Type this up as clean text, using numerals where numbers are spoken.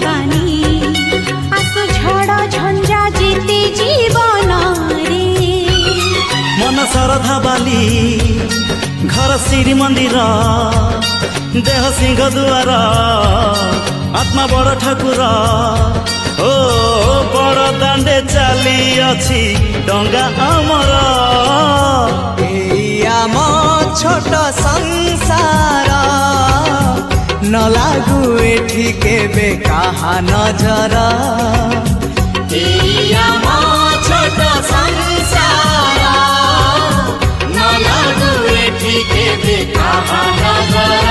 जीवानी आसु झड़ झंझा जीते जीवन रे मन श्रद्धा बाली घर श्री मंदिर देह सिंह दुआर आत्मा बड़ ठाकुर ओ बड़ दांडे चली अछि डंगा आमर आम छोट संसार न लागू एठी केबे काहा नजर आम छोट संसार न लागू एठी केबे काहा नजर